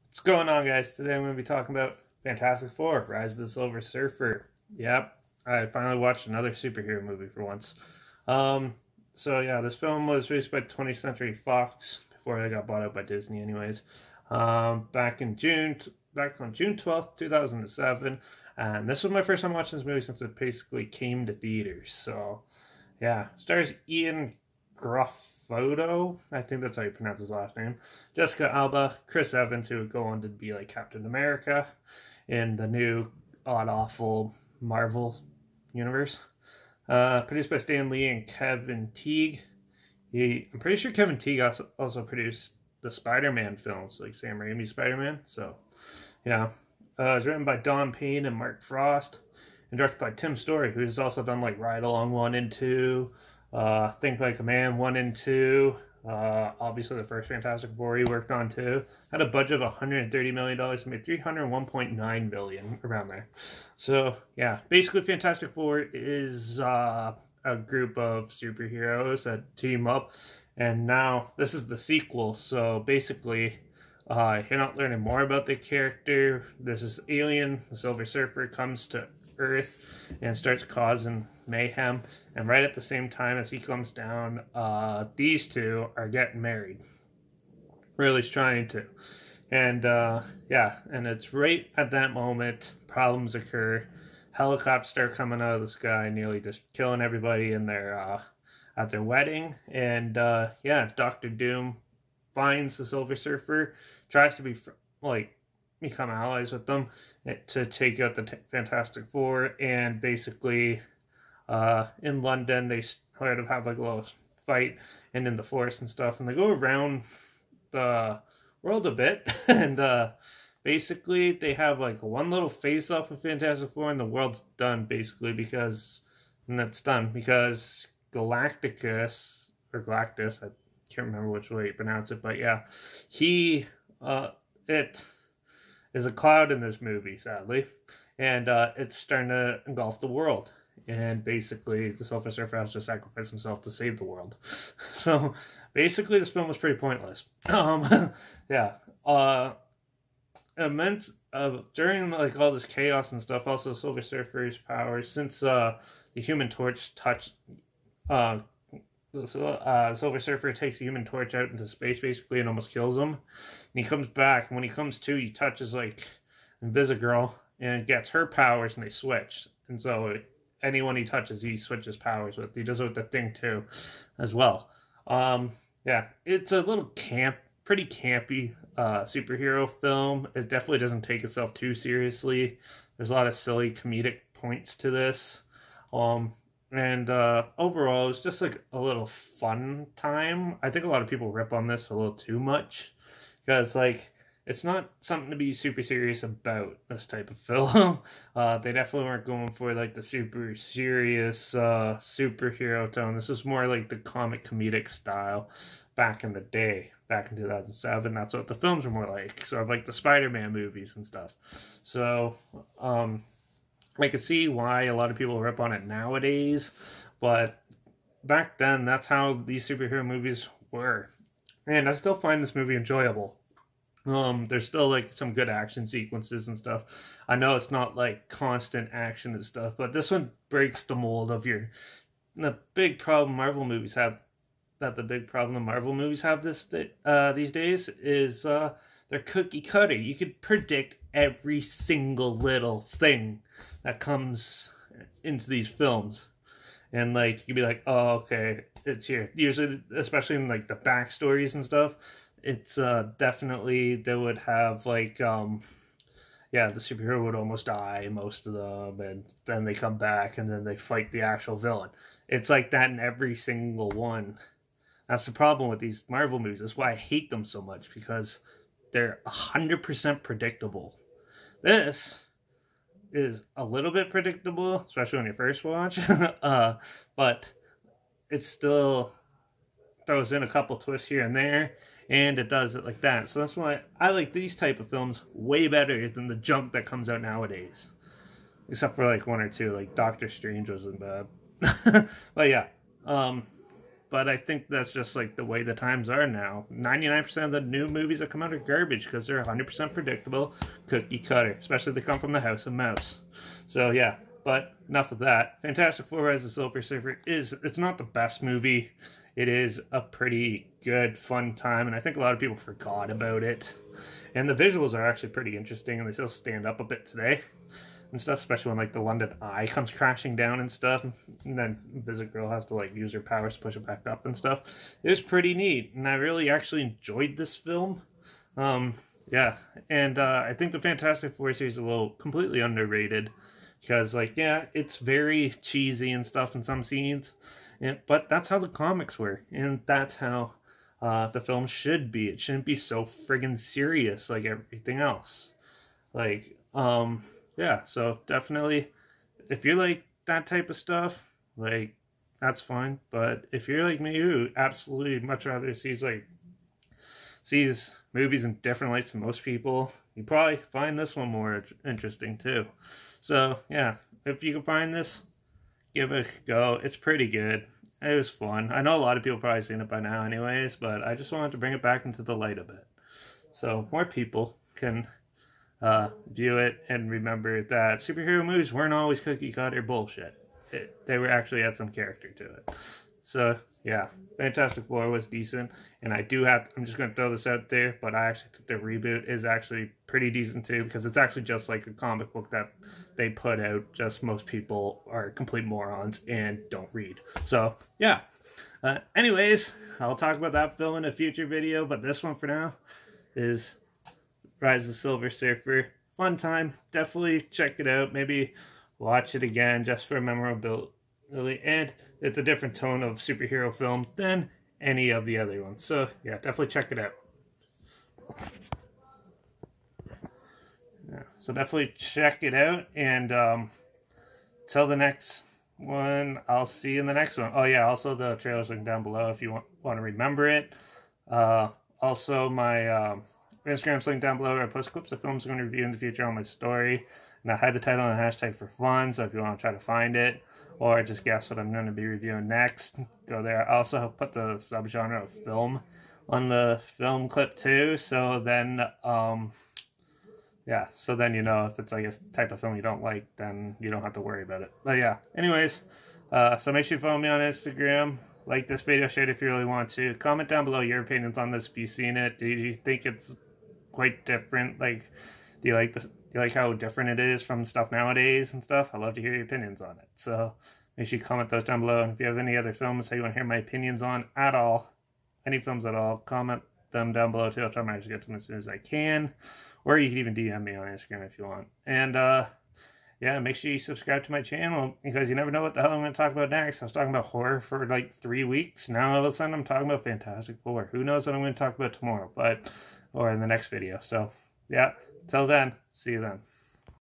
What's going on, guys? Today I'm going to be talking about Fantastic Four: Rise of the Silver Surfer. Yep, I finally watched another superhero movie for once. Um, this film was released by 20th Century Fox before they got bought out by Disney, anyways. Back on June 12th, 2007, and this was my first time watching this movie since it basically came to theaters. So, yeah, stars Ian Graffoto. I think that's how you pronounce his last name. Jessica Alba, Chris Evans, who would go on to be like Captain America in the new awful Marvel universe. Produced by Stan Lee and Kevin Teague. I'm pretty sure Kevin Teague also produced the Spider-Man films, like Sam Raimi's Spider-Man. So, yeah. It was written by Don Payne and Mark Frost, and directed by Tim Story, who's also done like Ride Along 1 and 2, Think Like a Man 1 and 2. Obviously, the first Fantastic Four he worked on too. Had a budget of $130 million and made $301.9 million around there. So, yeah, basically, Fantastic Four is a group of superheroes that team up, and now this is the sequel. So, basically, you're not learning more about the character. This is Alien, the Silver Surfer, comes to Earth and starts causing mayhem. And right at the same time as he comes down, these two are getting married. Really trying to. And and it's right at that moment, problems occur. Helicopters start coming out of the sky, nearly just killing everybody in their at their wedding. And Doctor Doom finds the Silver Surfer, tries to become allies with them to take out the Fantastic Four, and basically in London they sort of have like a little fight and in the forest and stuff, and they go around the world a bit and basically they have like one little face off of Fantastic Four, and the world's done basically because Galacticus or Galactus, I can't remember which way you pronounce it, but yeah, it is a cloud in this movie, sadly, and it's starting to engulf the world, and basically the Silver Surfer has to sacrifice himself to save the world. So basically this film was pretty pointless. During like all this chaos and stuff, also Silver Surfer's powers, since the Human Torch touched Silver Surfer takes the Human Torch out into space basically and almost kills him. And he comes back, and when he comes to, he touches like Invisigirl and gets her powers, and they switch. And so anyone he touches, he switches powers with. He does it with the Thing too, as well. It's a little pretty campy superhero film. It definitely doesn't take itself too seriously. There's a lot of silly comedic points to this. And overall, it's just like a little fun time. I think a lot of people rip on this a little too much, because like it's not something to be super serious about, this type of film. They definitely weren't going for like the super serious superhero tone. This is more like the comic comedic style back in the day, back in 2007. That's what the films were more like, sort of like the Spider-Man movies and stuff. So I could see why a lot of people rip on it nowadays, but back then, that's how these superhero movies were. And I still find this movie enjoyable. There's still like some good action sequences and stuff. I know it's not like constant action and stuff, but this one breaks the mold of the big problem Marvel movies have. The big problem the Marvel movies have these days is they're cookie cutter. You could predict every single little thing that comes into these films, and like you'd be like, oh, okay, it's here. Usually, especially in like the backstories and stuff, it's definitely they would have like the superhero would almost die, most of them, and then they come back and then they fight the actual villain. It's like that in every single one. That's the problem with these Marvel movies. That's why I hate them so much, because they're 100% predictable. This is a little bit predictable, especially when you first watch, but it still throws in a couple twists here and there, and it does it like that. So that's why I like these type of films way better than the junk that comes out nowadays. Except for like one or two, like Doctor Strange wasn't bad. But yeah, but I think that's just like the way the times are now. 99% of the new movies that come out are garbage because they're 100% predictable, cookie cutter, especially if they come from the House of Mouse. So yeah, but enough of that. Fantastic Four: Rise of the Silver Surfer it's not the best movie. It is a pretty good, fun time, and I think a lot of people forgot about it. And the visuals are actually pretty interesting, and they still stand up a bit today and stuff, especially when like the London Eye comes crashing down and stuff, and then Visit Girl has to like use her powers to push it back up and stuff. It was pretty neat, and I really actually enjoyed this film. Yeah, and I think the Fantastic Four series is a little completely underrated because, like, yeah, it's very cheesy and stuff in some scenes, but that's how the comics were, and that's how the film should be. It shouldn't be so friggin' serious like everything else. Like, yeah, so definitely, if you're like that type of stuff, like, that's fine. But if you're like me, who absolutely much rather sees movies in different lights than most people, you probably find this one more interesting too. So yeah, if you can find this, give it a go. It's pretty good. It was fun. I know a lot of people probably seen it by now anyways, but I just wanted to bring it back into the light a bit, so more people can view it and remember that superhero movies weren't always cookie cutter bullshit. They were actually had some character to it. So yeah, Fantastic Four was decent, and I'm just going to throw this out there, but I actually think the reboot is actually pretty decent too, because it's actually just like a comic book that they put out, just most people are complete morons and don't read. So yeah, anyways, I'll talk about that film in a future video, but this one for now is Rise of the Silver Surfer. Fun time. Definitely check it out. Maybe watch it again just for memorability. And it's a different tone of superhero film than any of the other ones. So yeah, definitely check it out. Yeah, so definitely check it out. And till the next one, I'll see you in the next one. Oh yeah, also the trailer's link down below if you want to remember it. Also my Instagram's linked down below where I post clips of films I'm going to review in the future on my story. And I hide the title and hashtag for fun, so if you want to try to find it, or just guess what I'm going to be reviewing next, go there. I also put the subgenre of film on the film clip too, so then, yeah, so then you know if it's like a type of film you don't like, then you don't have to worry about it. But yeah, anyways, so make sure you follow me on Instagram. Like this video, share it if you really want to. Comment down below your opinions on this if you've seen it. Do you think it's quite different? Like, do you like this? Do you like how different it is from stuff nowadays and stuff? I'd love to hear your opinions on it. So make sure you comment those down below. And if you have any other films that you want to hear my opinions on at all, any films at all, comment them down below too. I'll try my best to get to them as soon as I can. Or you can even DM me on Instagram if you want. And yeah, make sure you subscribe to my channel because you never know what the hell I'm going to talk about next. I was talking about horror for like 3 weeks. Now all of a sudden I'm talking about Fantastic Four. Who knows what I'm going to talk about tomorrow, or in the next video. So yeah, till then, see you then.